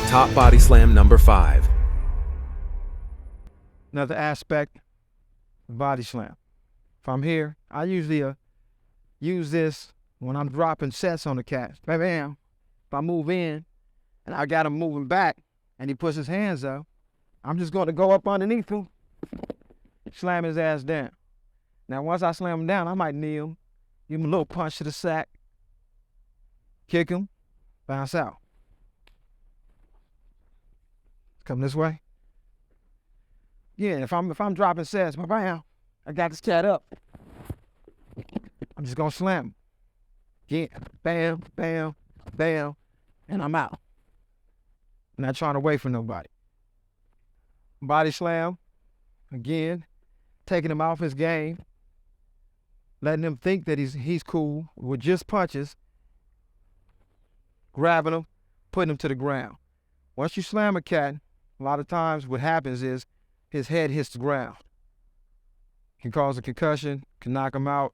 Top body slam number 5. Another aspect of body slam. If I'm here, I usually use this when I'm dropping sets on the cat. Bam. If I move in and I got him moving back and he puts his hands up, I'm just going to go up underneath him, slam his ass down. Now, once I slam him down, I might knee him, give him a little punch to the sack, kick him, bounce out. Come this way. Yeah, if I'm dropping sets, bam, I got this cat up. I'm just gonna slam him. Yeah, bam, bam, bam, and I'm out. Not trying to wait for nobody. Body slam, again, taking him off his game, letting him think that he's cool with just punches, grabbing him, putting him to the ground. Once you slam a cat, a lot of times what happens is his head hits the ground. Can cause a concussion, can knock him out.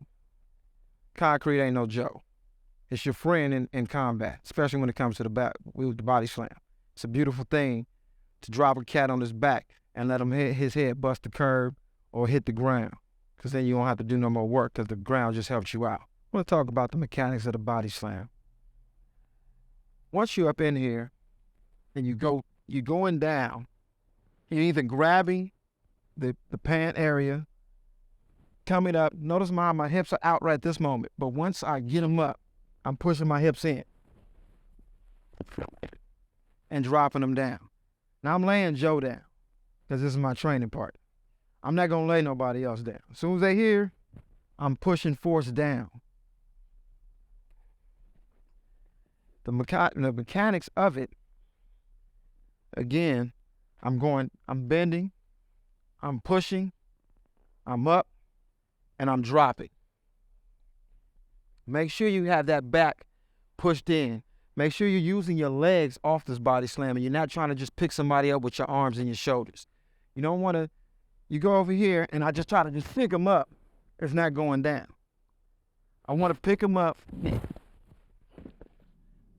Concrete ain't no joke. It's your friend in combat, especially when it comes to the body slam. It's a beautiful thing to drop a cat on his back and let him hit his head bust the curb or hit the ground, because then you don't have to do no more work because the ground just helps you out. I want to talk about the mechanics of the body slam. Once you're up in here and you're going down, you're either grabbing the pant area, coming up. Notice my hips are out right this moment, but once I get them up, I'm pushing my hips in and dropping them down. Now I'm laying Joe down because this is my training part. I'm not going to lay nobody else down. As soon as they hear, I'm pushing force down. The mechanics of it, again, I'm bending, I'm pushing, I'm up, and I'm dropping. Make sure you have that back pushed in. Make sure you're using your legs off this body slam and you're not trying to just pick somebody up with your arms and your shoulders. You don't want to, you go over here and I just try to just pick them up. It's not going down. I want to pick them up and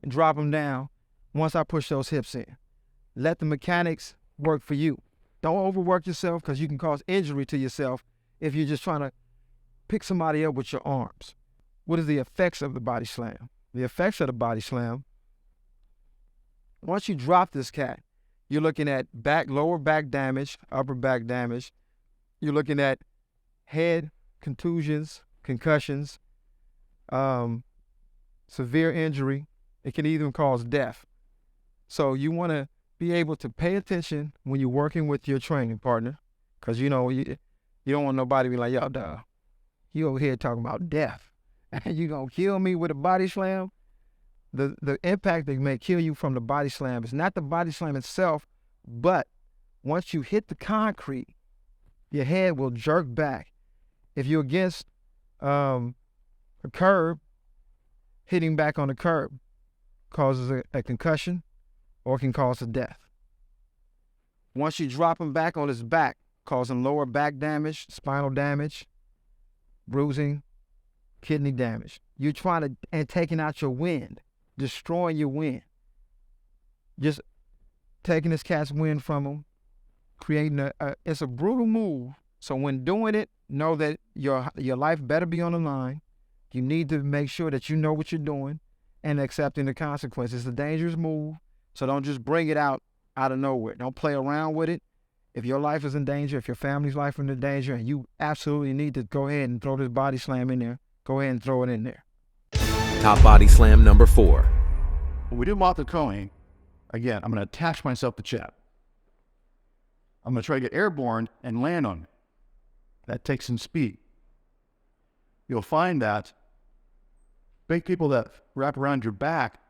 drop them down once I push those hips in. Let the mechanics work for you. Don't overwork yourself because you can cause injury to yourself if you're just trying to pick somebody up with your arms. What is the effects of the body slam? The effects of the body slam, once you drop this cat, you're looking at lower back damage, upper back damage. You're looking at head contusions, concussions, severe injury. It can even cause death. So you want to be able to pay attention when you're working with your training partner, because you don't want nobody to be like, yo, duh, you over here talking about death. And you gonna kill me with a body slam? The impact that may kill you from the body slam is not the body slam itself, but once you hit the concrete, your head will jerk back. If you're against a curb, hitting back on the curb causes a concussion or can cause a death. Once you drop him back on his back, causing lower back damage, spinal damage, bruising, kidney damage. You're trying to, and taking out your wind, destroying your wind. Just taking this cat's wind from him, creating it's a brutal move. So when doing it, know that your life better be on the line. You need to make sure that you know what you're doing and accepting the consequences. It's a dangerous move, so don't just bring it out of nowhere. Don't play around with it. If your life is in danger, if your family's life is in danger, and you absolutely need to go ahead and throw this body slam in there, go ahead and throw it in there. Top body slam number 4. When we do mouth of komi, again, I'm going to attach myself to chat. I'm going to try to get airborne and land on it. That takes some speed. You'll find that big people that wrap around your back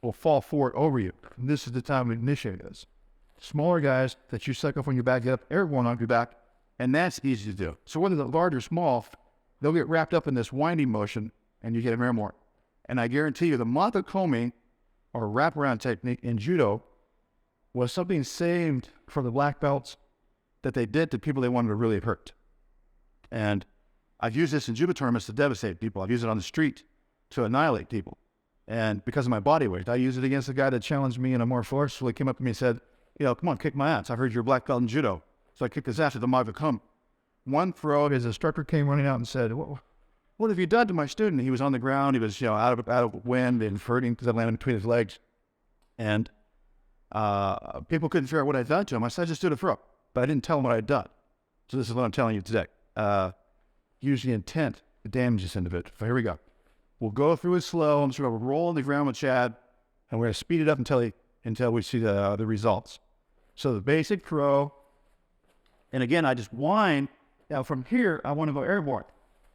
will fall forward over you. And this is the time to initiate this. Smaller guys that you suck up when your back up, airborne on your back, and that's easy to do. So whether they're large or small, they'll get wrapped up in this winding motion and you get them airborne. And I guarantee you the mouth of komi, or wraparound technique in judo, was something saved for the black belts that they did to people they wanted to really hurt. And I've used this in judo tournaments to devastate people. I've used it on the street to annihilate people. And because of my body weight, I used it against the guy that challenged me in a more forceful. He came up to me and said, come on, kick my ass. I heard you're a black belt in judo. So I kicked his ass at the Magakam. One throw, his instructor came running out and said, what have you done to my student? He was on the ground. He was, out of wind and hurting because I landed between his legs. And people couldn't figure out what I'd done to him. I said, I just did a throw, but I didn't tell him what I'd done. So this is what I'm telling you today. Use the intent to damage this individual. So here we go. We'll go through it slow. I'm just going to roll on the ground with Chad, and we're going to speed it up until we see the results. So the basic throw, and again, I just wind. Now from here, I want to go airborne.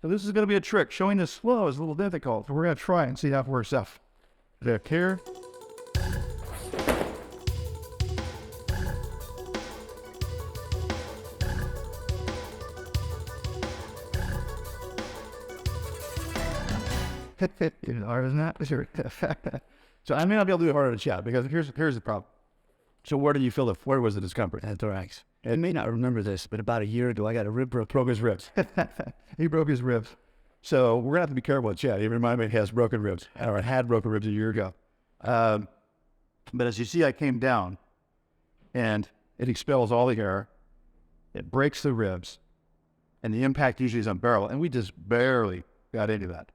So this is going to be a trick. Showing this slow is a little difficult, so we're going to try and see how it works out. Back here. Harder than that? Sure. So I may not be able to do it harder than Chad, because here's the problem. So where did you feel where was the discomfort? At thorax. I may not remember this, but about a year ago, I got a rib broke his ribs. He broke his ribs. So we're gonna have to be careful with Chad. He reminded me he has broken ribs, or had broken ribs a year ago. But as you see, I came down, and it expels all the air. It breaks the ribs, and the impact usually is unbearable. And we just barely got into that.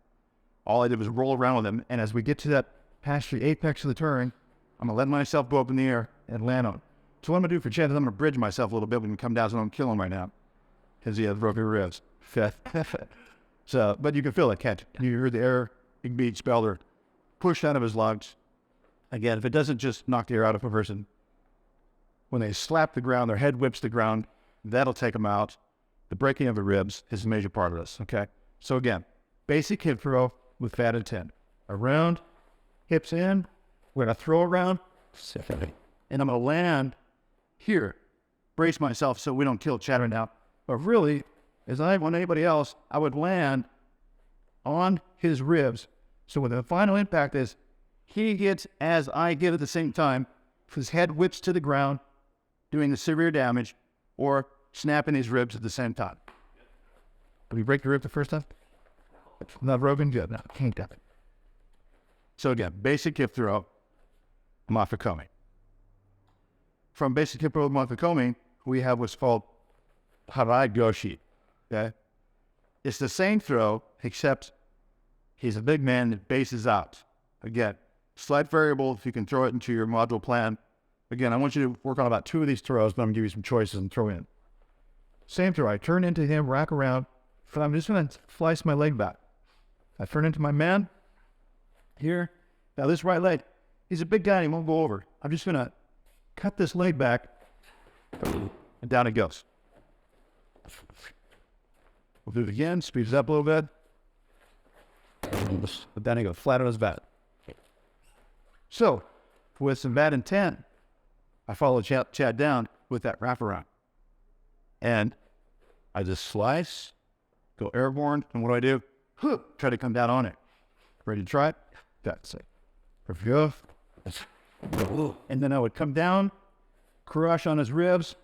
All I did was roll around with him, and as we get to that past the apex of the turn, I'm gonna let myself go up in the air and land on. So what I'm gonna do for Chad is I'm gonna bridge myself a little bit when we come down, so I don't kill him right now, because he has broken ribs. So, but you can feel it, can't you? You hear the air being expelled or pushed out of his lungs. Again, if it doesn't just knock the air out of a person, when they slap the ground, their head whips the ground, that'll take them out. The breaking of the ribs is a major part of this, okay? So again, basic hip throw with fat intent. Around, hips in, we're gonna throw around, and I'm gonna land here, brace myself so we don't kill Chad right now. But really, as I want anybody else, I would land on his ribs. So when the final impact is, he gets as I get at the same time, his head whips to the ground, doing the severe damage, or snapping his ribs at the same time. Did we break the rib the first time? Not broken? Good. No, can't do it. So again, basic hip throw, mafu komi. From basic hip throw, mafu komi, we have what's called harai goshi. Okay? It's the same throw, except he's a big man that bases out. Again, slight variable if you can throw it into your module plan. Again, I want you to work on about 2 of these throws, but I'm going to give you some choices and throw in. Same throw. I turn into him, rack around, but I'm just going to slice my leg back. I turn into my man here. Now this right leg, he's a big guy, he won't go over. I'm just going to cut this leg back, and down it goes. We'll do it again, speeds it up a little bit. But then he goes flat on his back. So, with some bad intent, I follow Chad down with that wraparound. And I just slice, go airborne, and what do? Try to come down on it. Ready to try it? That's it. Review. And then I would come down, crush on his ribs,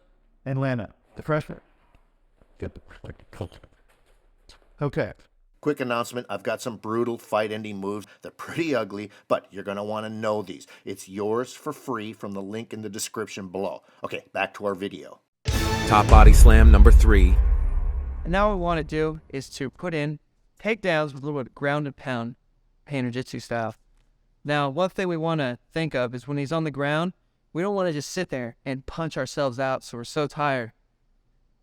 and land it. The freshman. Okay. Quick announcement, I've got some brutal fight-ending moves. They're pretty ugly, but you're going to want to know these. It's yours for free from the link in the description below. Okay, back to our video. Top Body Slam number 3. And now what we want to do is to put in takedowns with a little bit of ground and pound, pain jiu-jitsu style. Now, one thing we want to think of is when he's on the ground, we don't want to just sit there and punch ourselves out so we're so tired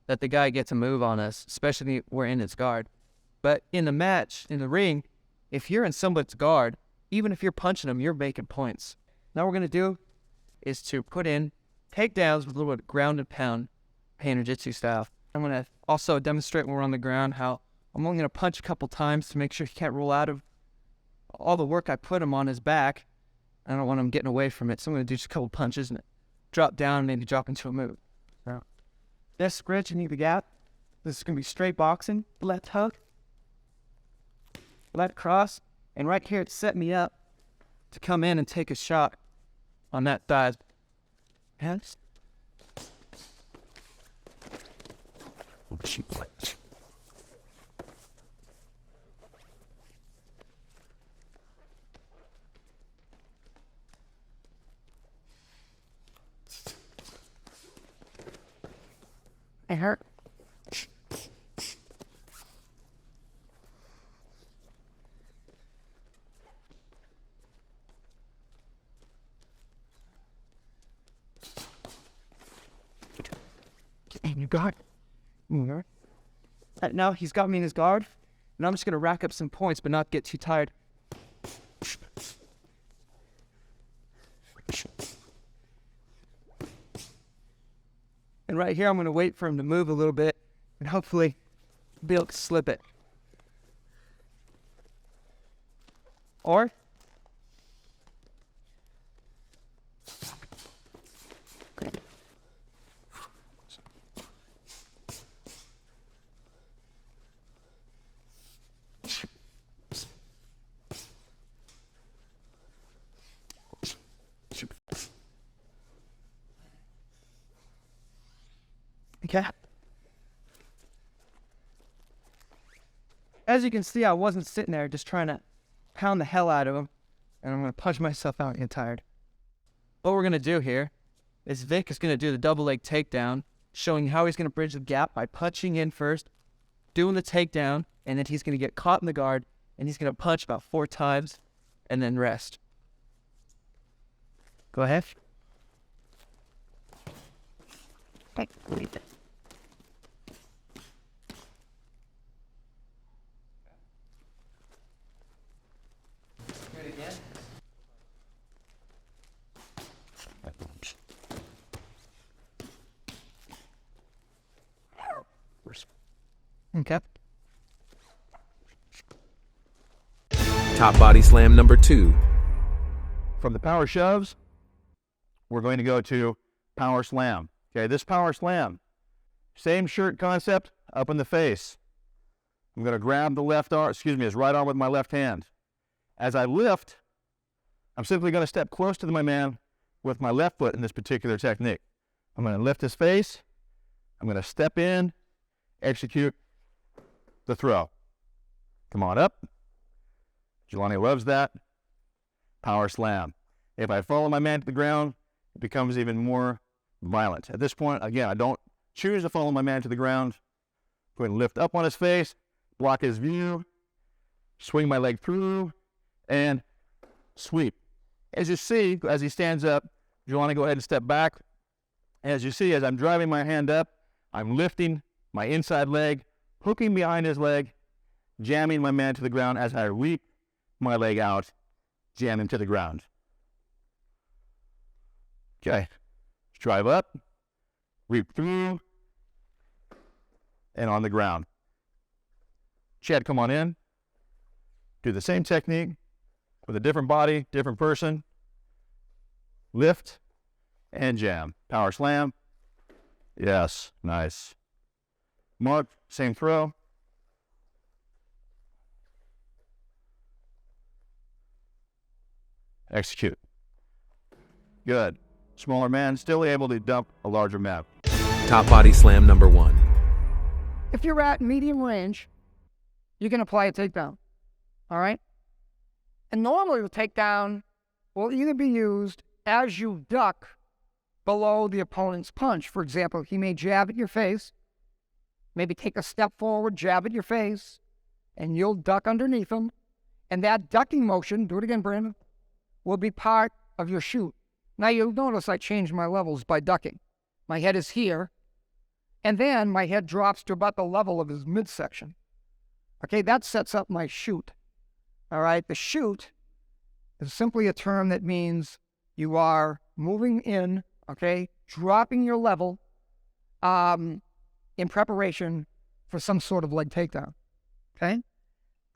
that the guy gets a move on us, especially if we're in his guard. But in the match, in the ring, if you're in somebody's guard, even if you're punching them, you're making points. Now what we're going to do is to put in takedowns with a little bit of ground and pound, pain jiu-jitsu style. I'm going to also demonstrate when we're on the ground how I'm only going to punch a couple times to make sure he can't roll out of all the work I put him on his back. I don't want him getting away from it, so I'm going to do just a couple punches and drop down and maybe drop into a move. So, this bridge, you need the gap. This is going to be straight boxing, left hook, left cross, and right here it set me up to come in and take a shot on that side. Hands. It hurt. You got it. Now he's got me in his guard, and I'm just going to rack up some points but not get too tired. And right here, I'm going to wait for him to move a little bit and hopefully be able to slip it. Or okay. As you can see, I wasn't sitting there just trying to pound the hell out of him, and I'm going to punch myself out and get tired. What we're going to do here is Vic is going to do the double leg takedown, showing how he's going to bridge the gap by punching in first, doing the takedown, and then he's going to get caught in the guard, and he's going to punch about 4 times, and then rest. Go ahead. Okay. Okay. Top body slam number 2. From the power shoves, we're going to go to power slam. Okay, this power slam, same shirt concept, up in the face. I'm going to grab the his right arm with my left hand. As I lift, I'm simply going to step close to my man with my left foot in this particular technique. I'm going to lift his face. I'm going to step in, execute the throw. Come on up. Jelani loves that. Power slam. If I follow my man to the ground, it becomes even more violent. At this point, again, I don't choose to follow my man to the ground. Go ahead and lift up on his face, block his view, swing my leg through, and sweep. As you see, as he stands up, Jelani, go ahead and step back. As you see, as I'm driving my hand up, I'm lifting my inside leg, hooking behind his leg, jamming my man to the ground as I leap my leg out, jam him to the ground. Okay, drive up, reap through, and on the ground. Chad, come on in. Do the same technique with a different body, different person. Lift and jam. Power slam. Yes, nice. Mark, same throw. Execute. Good. Smaller man still able to dump a larger map. Top body slam number 1. If you're at medium range, you can apply a takedown. All right? And normally the takedown will either be used as you duck below the opponent's punch. For example, he may jab at your face, maybe take a step forward, jab at your face, and you'll duck underneath him. And that ducking motion, do it again, Brandon, will be part of your shoot. Now you'll notice I changed my levels by ducking. My head is here, and then my head drops to about the level of his midsection. Okay, that sets up my shoot. All right, the shoot is simply a term that means you are moving in, okay, dropping your level in preparation for some sort of leg takedown, okay?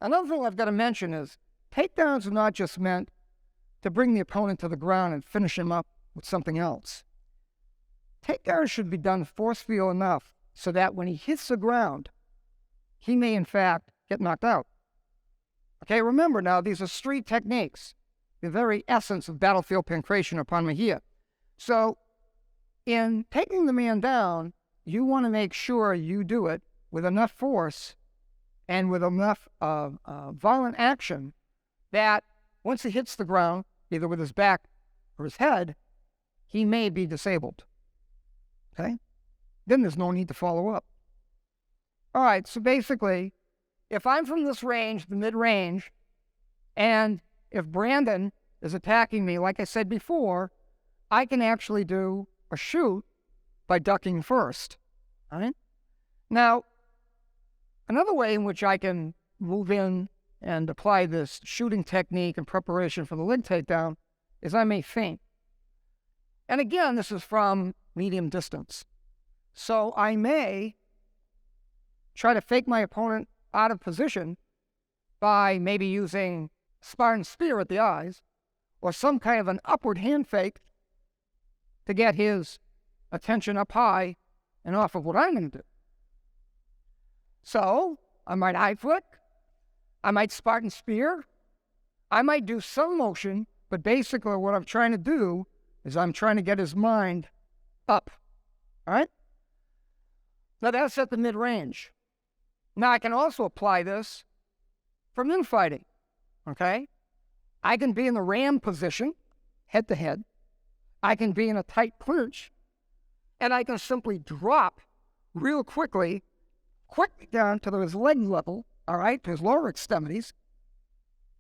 Another thing I've got to mention is takedowns are not just meant to bring the opponent to the ground and finish him up with something else. Takedowns should be done forceful enough so that when he hits the ground, he may in fact get knocked out. Okay, remember now, these are street techniques, the very essence of battlefield pancration upon me here. So, in taking the man down, you want to make sure you do it with enough force and with enough violent action that once he hits the ground, either with his back or his head, he may be disabled. Okay? then there's no need to follow up. All right, so basically, if I'm from this range, the mid-range, and if Brandon is attacking me, like I said before, I can actually do a shoot by ducking first. All right? Now, another way in which I can move in and apply this shooting technique in preparation for the leg takedown is I may feint. And again, this is from medium distance. So I may try to fake my opponent out of position by maybe using Spartan spear at the eyes or some kind of an upward hand fake to get his attention up high and off of what I'm going to do. So I might eye flick, I might Spartan spear, I might do some motion, but basically what I'm trying to do is I'm trying to get his mind up. All right? Now that's at the mid-range. Now I can also apply this for infighting. Okay? I can be in the ram position, head to head. I can be in a tight clinch, and I can simply drop real quickly down to his leg level, all right, to his lower extremities,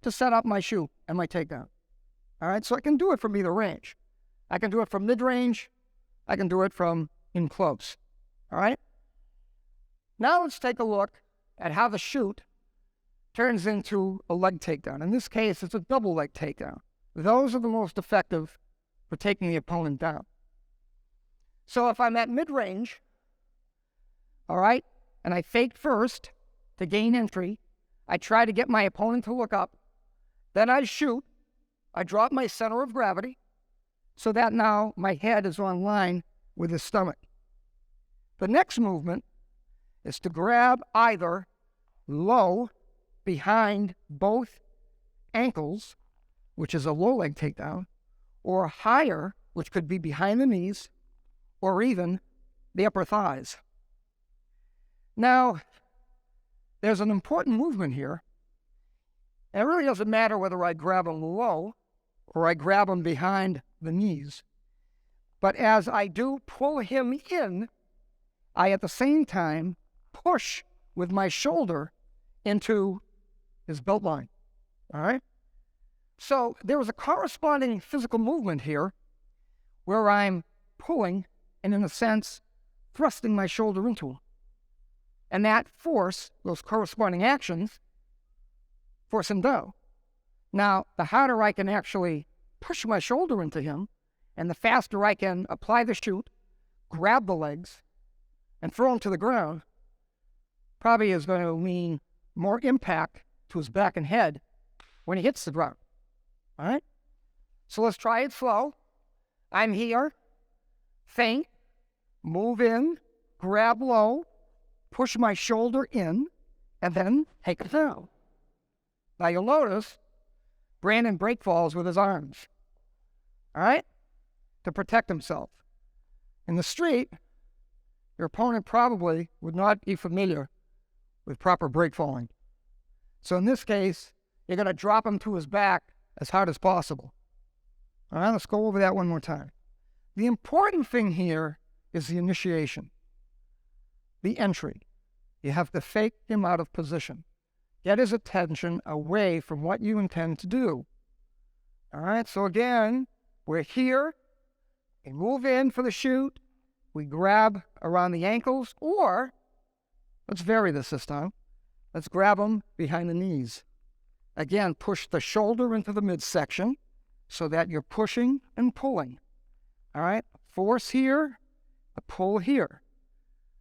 to set up my shoot and my takedown. All right, so I can do it from either range. I can do it from mid-range. I can do it from in close. All right? Now let's take a look at how the shoot turns into a leg takedown. In this case, it's a double leg takedown. Those are the most effective for taking the opponent down. So if I'm at mid-range, all right, and I fake first to gain entry, I try to get my opponent to look up, then I shoot, I drop my center of gravity, so that now my head is on line with his stomach. The next movement is to grab either low behind both ankles, which is a low leg takedown, or higher, which could be behind the knees, or even the upper thighs. Now, there's an important movement here. It really doesn't matter whether I grab him low or I grab him behind the knees. But as I do pull him in, I at the same time push with my shoulder into his belt line. All right? So there is a corresponding physical movement here where I'm pulling and, in a sense, thrusting my shoulder into him. And that force, those corresponding actions, force him down. Now, the harder I can actually push my shoulder into him, and the faster I can apply the shoot, grab the legs, and throw him to the ground, probably is going to mean more impact to his back and head when he hits the ground. All right? So let's try it slow. I'm here, feint, move in, grab low, push my shoulder in, and then take it down. Now you'll notice Brandon break falls with his arms, all right, to protect himself. In the street, your opponent probably would not be familiar with proper break falling. So in this case, you're going to drop him to his back as hard as possible. All right, let's go over that one more time. The important thing here is the initiation, the entry. You have to fake him out of position. Get his attention away from what you intend to do. All right, so again, we're here. We move in for the shoot. We grab around the ankles, or let's vary this time. Let's grab him behind the knees. Again, push the shoulder into the midsection so that you're pushing and pulling. All right, force here, a pull here.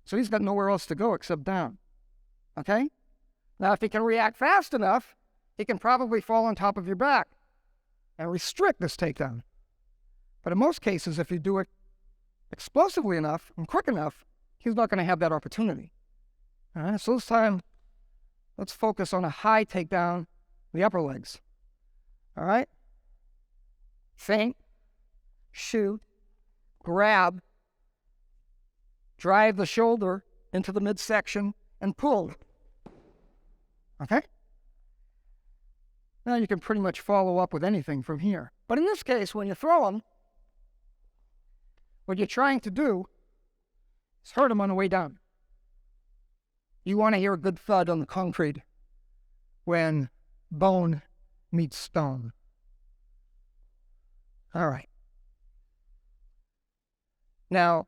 So he's got nowhere else to go except down. Okay? Now, if he can react fast enough, he can probably fall on top of your back and restrict this takedown. But in most cases, if you do it explosively enough and quick enough, he's not going to have that opportunity. All right? So this time, let's focus on a high takedown, the upper legs. All right? Feint, shoot, grab, drive the shoulder into the midsection, and pull. Okay? Now you can pretty much follow up with anything from here. But in this case, when you throw them, what you're trying to do is hurt him on the way down. You want to hear a good thud on the concrete when bone meets stone. All right. Now,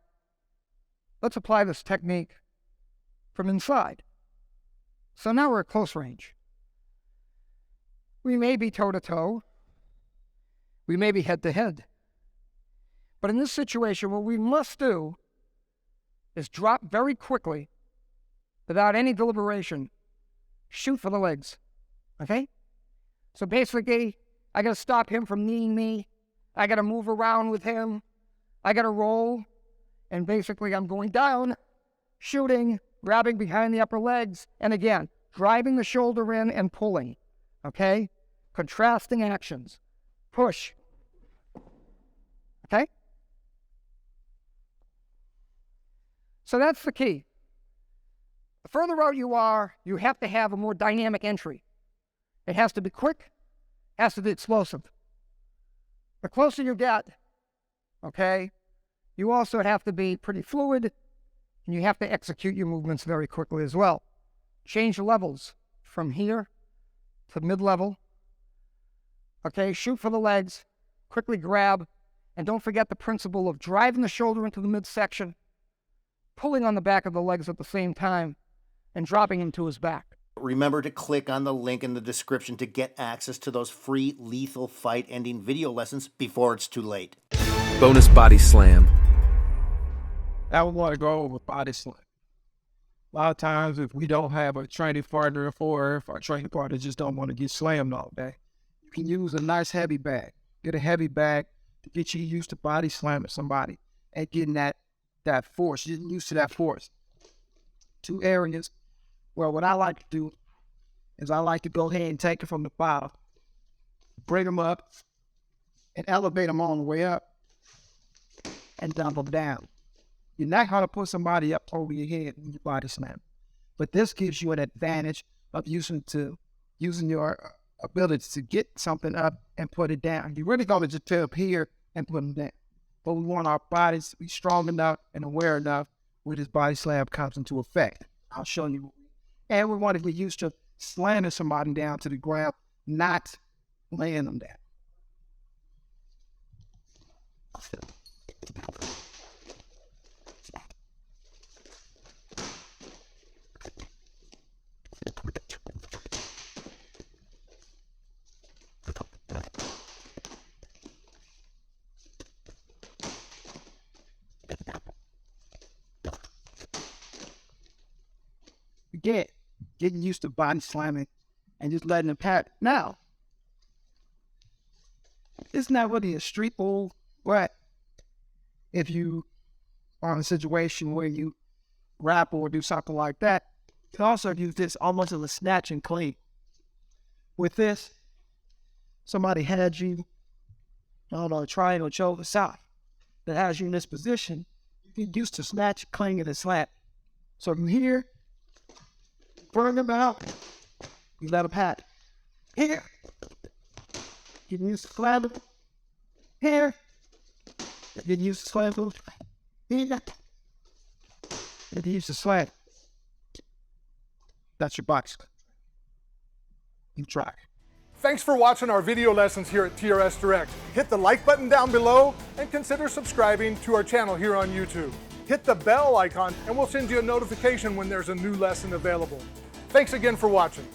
let's apply this technique from inside. So now we're at close range. We may be toe-to-toe. We may be head-to-head. But in this situation, what we must do is drop very quickly, without any deliberation, shoot for the legs, okay? So basically, I got to stop him from kneeing me. I got to move around with him. I got to roll. And basically, I'm going down, shooting, grabbing behind the upper legs, and again, driving the shoulder in and pulling, okay? Contrasting actions. Push. Okay? So that's the key. The further out you are, you have to have a more dynamic entry. It has to be quick, has to be explosive. The closer you get, okay, you also have to be pretty fluid, and you have to execute your movements very quickly as well. Change the levels from here to mid-level. Okay, shoot for the legs, quickly grab, and don't forget the principle of driving the shoulder into the midsection, pulling on the back of the legs at the same time, and dropping him to his back. Remember to click on the link in the description to get access to those free lethal fight-ending video lessons before it's too late. Bonus body slam. I would want to go over body slam. A lot of times, if we don't have a training partner, or if our training partner just don't want to get slammed all day, you can use a nice heavy bag. Get a heavy bag to get you used to body slamming somebody and getting that force, getting used to that force. Two areas where what I like to do is I like to go ahead and take it from the bottom, bring them up, and elevate them on the way up, and dump them down. You're not going to put somebody up over your head when you body slam. But this gives you an advantage of using your ability to get something up and put it down. You're really going to just put up here and put them down. But we want our bodies to be strong enough and aware enough when this body slam comes into effect. I'll show you. And we want to get used to slamming somebody down to the ground, not laying them down. Getting used to body slamming and just letting them pat. Now, it's not really a street move, but if you are in a situation where you grapple or do something like that, you can also use this almost as a snatch and clean. With this, somebody had you on a triangle shoulder side that has you in this position, you get used to snatch, clean, and slap. So from here, burn them out, you let them pat. Here, you can use the slam. Here, you can use the slam. Here, you can use the slam. That's your box. You try. Thanks for watching our video lessons here at TRS Direct. Hit the like button down below and consider subscribing to our channel here on YouTube. Hit the bell icon and we'll send you a notification when there's a new lesson available. Thanks again for watching.